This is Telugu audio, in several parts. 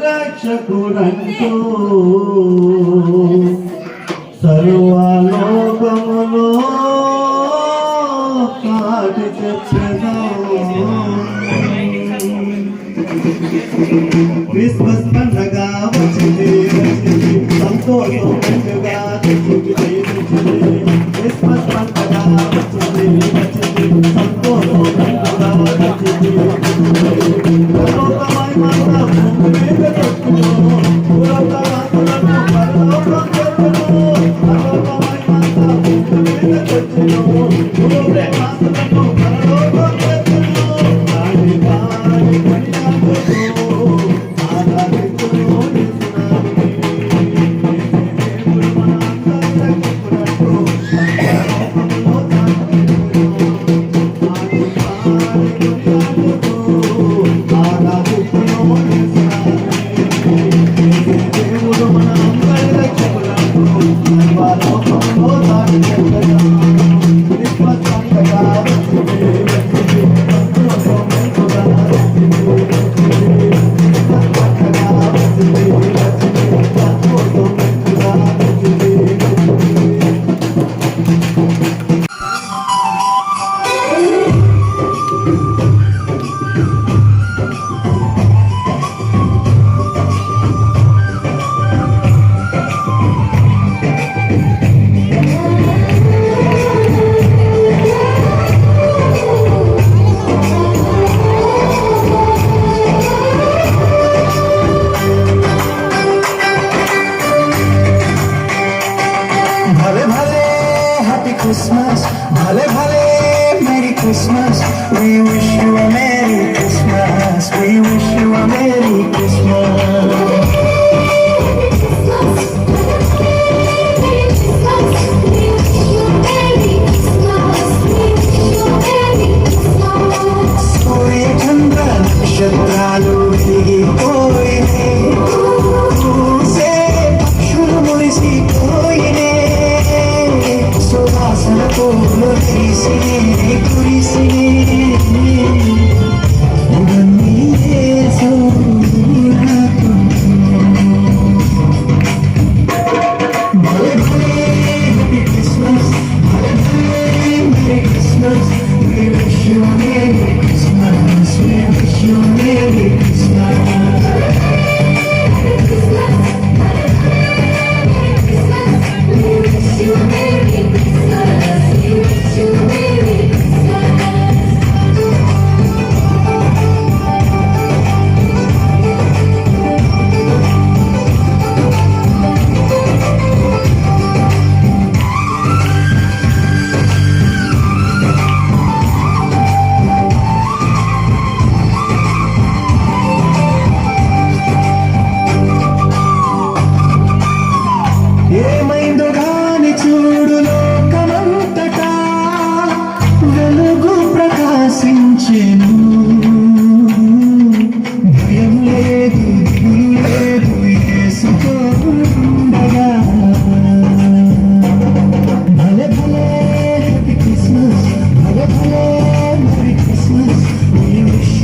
రక్షకుడంటూ సర్వలోకములో కాటి చెప్పెను. క్రిస్మస్ పండగ వచ్చింది సంతోషం పండుగ క్రిస్మస్ పండగ వచ్చింది సంతోషం పండుగ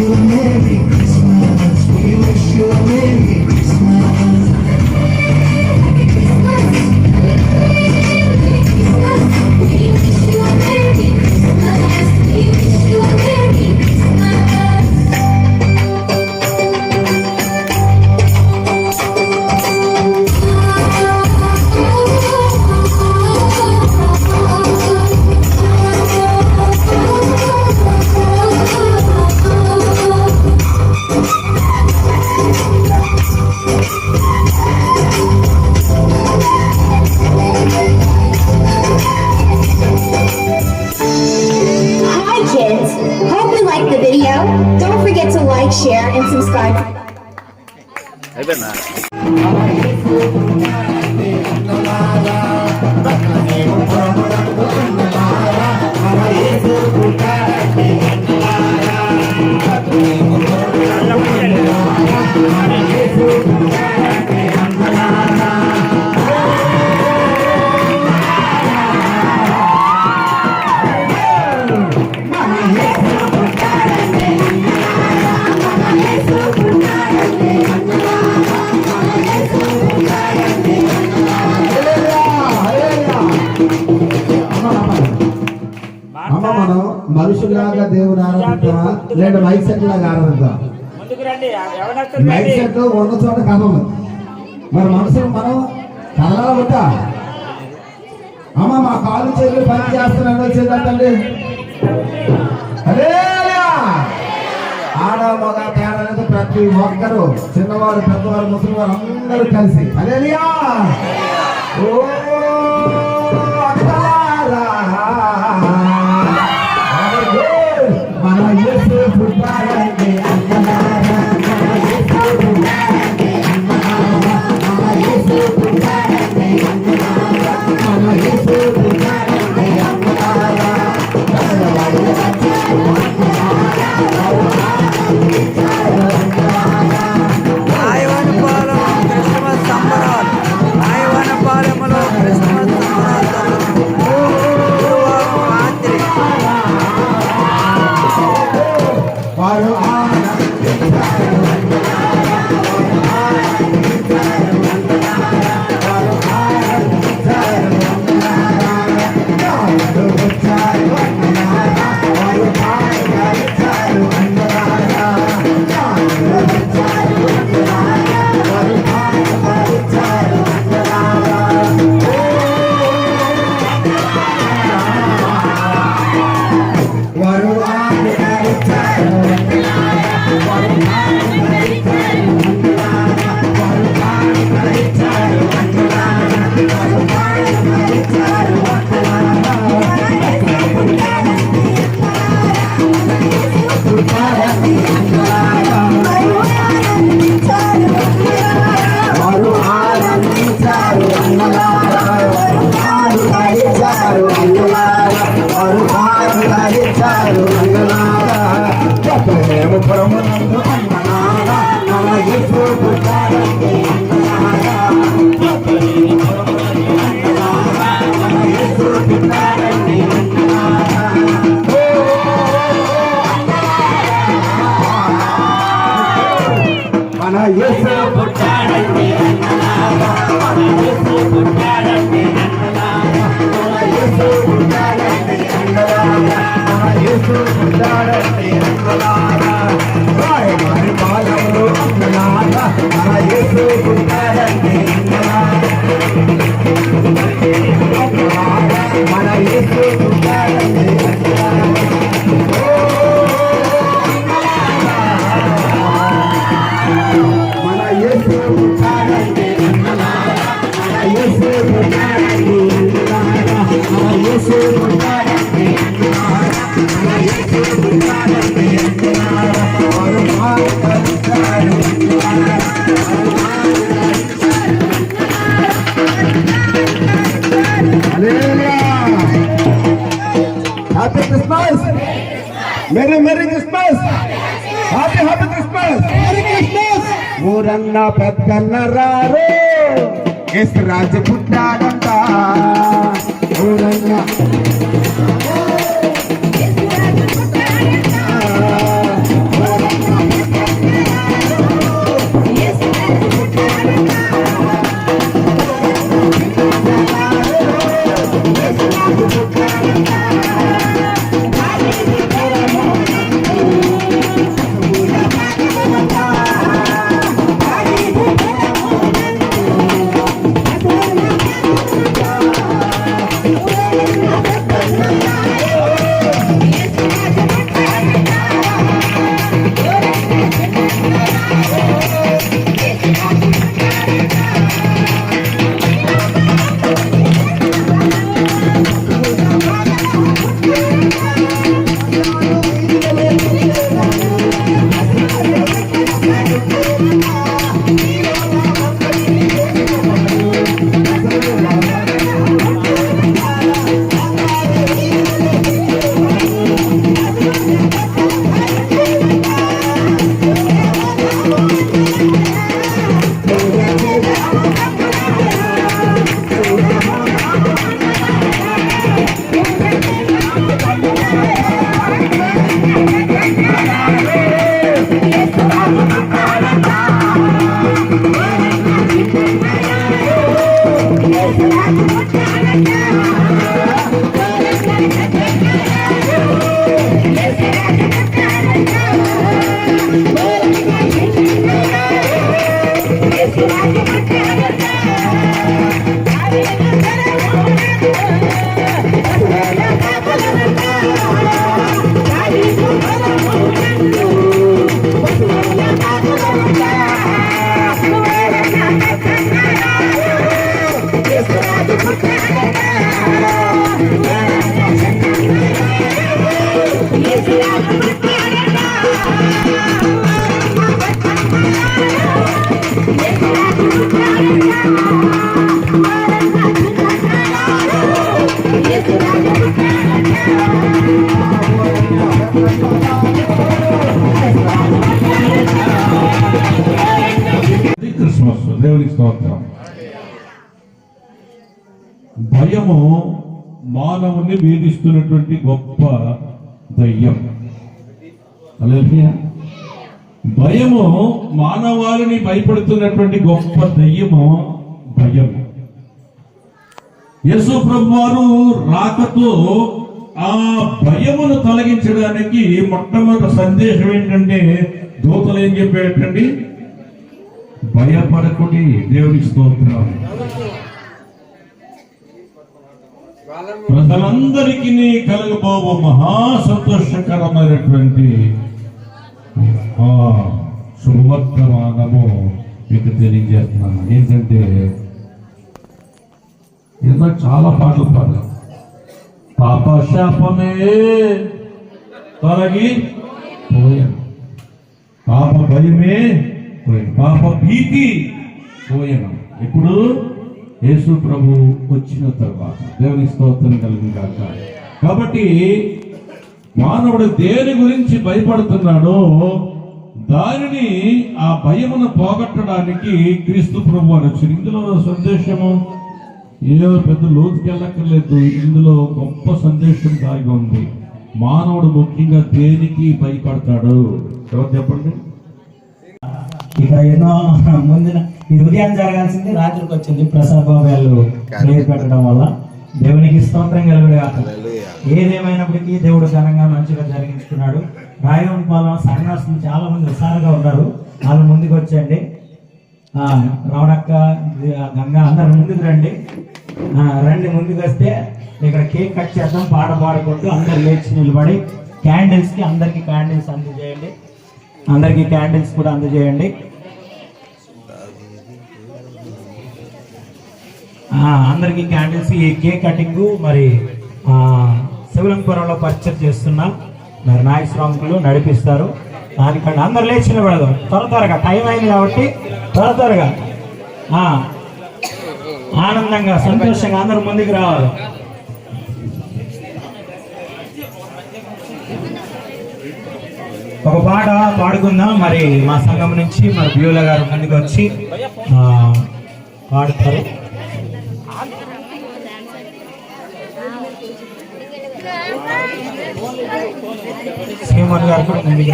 you a Merry Christmas. We wish you a Merry Christmas. Don't forget to like, share, and subscribe. అమ్మ మనం మనుషులాగా దేవుని ఆరాధిద్దామా లేదా మైక్ సెట్ లాగా ఆరాధిద్దాం? మైక్ సెట్ ఉన్న చోట కదము. మరి మనుషులు మనం కదలాల ఉంటా. అమ్మ మా కాళ్ళు చేతులు పని చేస్తున్నాను చేద్దండి. అదే ఆడ మగ తేడా అనేది ప్రతి ఒక్కరు చిన్నవారు పెద్దవారు ముసలివారు అందరూ కలిసి అదేలియా. ఓ మన యేసు పుట్టాడంటే అన్నలారా, మన యేసు పుట్టాడంటే అన్నలారా, మన యేసు పుట్టాడంటే అన్నలారా, మన యేసు పుట్టాడంటే అన్నలారా. కదలవాడిన సత్యాలు అన్నలారా, ఆయవనపాలెం క్రిస్మస్ సంబరాలు. ఆయవనపాలెంలో క్రిస్మస్ సంబరాలు గురువారం రాత్రి వారు మన యేసు పుట్టాడంటే అన్నలారా, మన యేసు పుట్టాడంటే అన్నలారా, మన యేసు పుట్టాడంటే అన్నలారా, మన యేసు పుట్టాడంటే అన్నలారా. వారి పాలములు అన్నలారా, మన యేసు పుట్టాడంటే అన్నలారా, మన యేసు పుట్టాడంటే అన్నలారా. మన యేసు పుట్టాడంటే అన్నలారా, మన యేసు పుట్టాడంటే అన్నలారా, మన యేసు పుట్టాడంటే అన్నలారా, మన యేసు పుట్టాడంటే అన్నలారా. వారు మాట్లాడుతారు happy Christmas, merry Christmas, happy Christmas, merry Christmas. ఊరన్న పెద్దన్న రారు యేసు రాజు పుట్టాడంట. ఊరన్న ఊరన్న స్తోత్రం. భయము మానవుని వేధిస్తున్నటువంటి గొప్ప దయ్యం. హల్లెలూయా. భయము మానవాళిని భయపడుతున్నటువంటి గొప్ప దయ్యము భయం. యేసు ప్రభువారు రాకతో ఆ భయమును తొలగించడానికి మొట్టమొదటి సందేశం ఏంటంటే, దూతలు ఏం చెప్పేటండి? భయపడకుడి. దేవుని స్తోత్రం. ప్రజలందరికీ కలగబోవు మహా సంతోషకరమైనటువంటి శుభవర్తమానము మీకు తెలియజేస్తున్నాను. ఏంటంటే, ఎన్నో చాలా పాటలు పాడారు. పాప శాపమే తొలగి పోయాను, పాప భయమే పోయాను, పాప భీతి పోయాను. ఇప్పుడు యేసు ప్రభు వచ్చిన తర్వాత. దేవుని స్తోత్రం కలిగిన కాక. కాబట్టి మానవుడు దేని గురించి భయపడుతున్నాడో దానిని, ఆ భయమును పోగొట్టడానికి క్రీస్తు ప్రభు వారు వచ్చారు. ఇందులో సందేశము ఏదో పెద్ద లోతుకి వెళ్ళక్కర్లేదు. ఇందులో గొప్ప సందేశం దాగి ఉంది. మానవుడు ముఖ్యంగా దేనికి భయపడతాడు? ఎవరు చెప్పండి. ఇక ఎన్నో ముందున ఇది ఉదయం జరగాల్సింది రాత్రికి వచ్చింది. ప్రసాద్ బాబు వాళ్ళు ప్రేర్ పెట్టడం వల్ల దేవునికి స్తోత్రం కలుగుడుగాక. ఏదేమైనప్పటికీ దేవుడు ఘనంగా మంచిగా జరిగించుకున్నాడు. రాయవనపాలెం సన్యాసులు చాలా మంది హుషారుగా ఉన్నారు. వాళ్ళు ముందుకు వచ్చండి. రవణక్క, గంగా అందరు ముందుకు రండి. రండి, ముందుకు వస్తే ఇక్కడ కేక్ కట్ చేద్దాం. పాట పాడుకుంటూ అందరు లేచి నిలబడి క్యాండిల్స్కి అందరికి క్యాండిల్స్ అందజేయండి. అందరికి క్యాండిల్స్ కూడా అందజేయండి. అందరికి క్యాండిల్స్. ఈ కేక్ కటింగ్ మరి శివలింగపురంలో పర్చేజ్ చేస్తున్నాం. మరి నాయకులు నడిపిస్తారు. దానికంటే అందరు లేచి నిలబడదాం. త్వరగా టైం అయింది కాబట్టి త్వరగా ఆనందంగా సంతోషంగా అందరూ ముందుకు రావాలి. ఒక పాట పాడుకుందాం. మరి మా సంఘం నుంచి మరి బ్యూలా గారు ముందుకు వచ్చి పాడుతారు. శ్రీమన్ గారు కూడా ముందుకు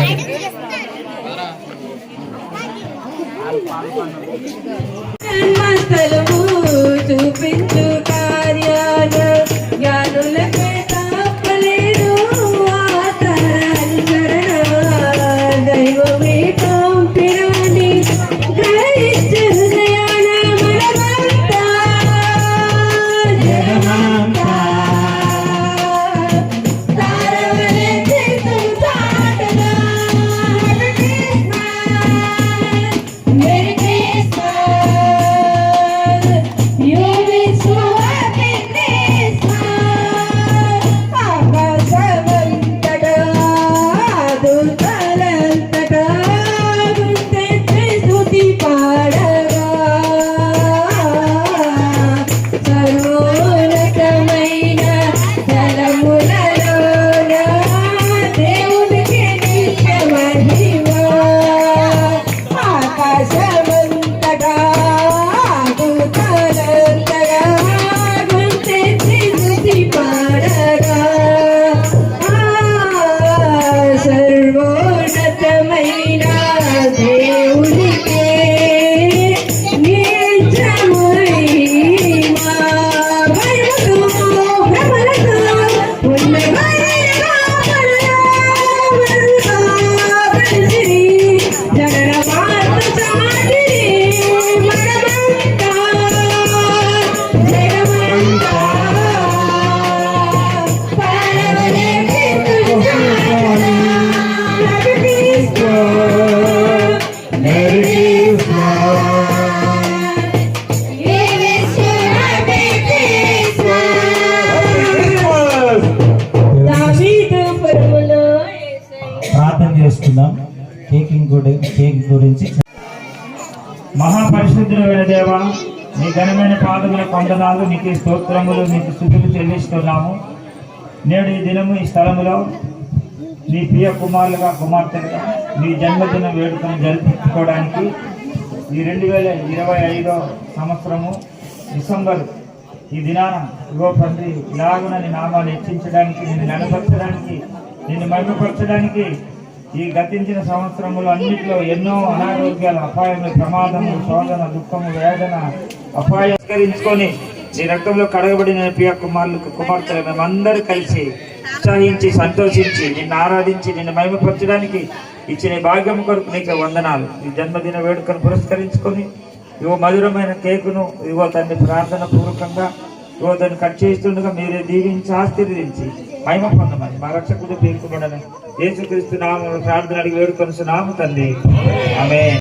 చూపించు కార్యాలు జ్ఞానులకే తప్పలేదు. దైవమే పంపిరాని గ్రహించు హృదయాన మనమంతా జగమంతా తారవలే జీవితం చాటగా. Merry Christmas, we wish you happy Christmas. ఆకాశమంతటా దూతలంతటా గుండెత్తి స్తుతి పాడగా. సర్వోన్నతమైన స్థలములలోన దేవునికి నిత్య మహిమ. ఆకాశమంతటా దూతలంతటా గుండెత్తి స్తుతి పాడగా. సర్వోన్నతమైన దేవునికే నిత్య మహిమ. మహిమతో భ్రమలతో ఉన్నతమైన పరలోకమందు జగన మాత చాటిరి మనమంతా జగమంతా పాలవలే క్రీస్తు చాటున. Merry Christmas, we wish you happy Christmas. దావీదు పురములో యేసయ్య. ప్రార్థన చేసుకుందాం. కేక్ గురించి. మహాపరిశుద్ధుడైన దేవా, మీ ఘనమైన పాదముల కొందనాలు, మీకు స్తోత్రములు, మీకు స్తుతులు చెల్లిస్తున్నాము. నేడు ఈ దినము ఈ స్థలములో మీ ప్రియ కుమారులుగా కుమార్తెలుగా మీ జన్మదిన వేడుకను జరిపించుకోవడానికి ఈ 2025 సంవత్సరము డిసెంబర్ ఈ దినాన ఇగో తండ్రి ఇలాగున నీ నామాన్ని హెచ్చించడానికి, నిన్ను నడపరచడానికి, నిన్ను మహిమపరచడానికి ఈ గతించిన సంవత్సరములు అన్నింటిలో ఎన్నో అనారోగ్యాలు, అపాయములు, ప్రమాదములు, శోధన, దుఃఖము, వేదన, అపాయంకరించుకొని నీ రక్తంలో కడగబడిన ప్రియ కుమార్తెలు మేమందరూ కలిసి ఉత్సాహించి సంతోషించి నిన్ను ఆరాధించి నిన్ను మహిమపరచడానికి ఇచ్చిన భాగ్యం కొరకు నీకు వందనాలు. ఈ జన్మదిన వేడుకను పురస్కరించుకొని ఇవో మధురమైన కేకును ఇవో తండ్రి ప్రార్థన పూర్వకంగా ఇవో దాన్ని కట్ చేస్తుండగా మీరే దీవించి ఆశీర్వదించి మహిమ పొందమని మా రక్షకుడు పేర్కొనని యేసుక్రీస్తు నామములో ప్రార్థన అడిగి వేడుకొనుచున్నాము తండ్రి. ఆమేన్.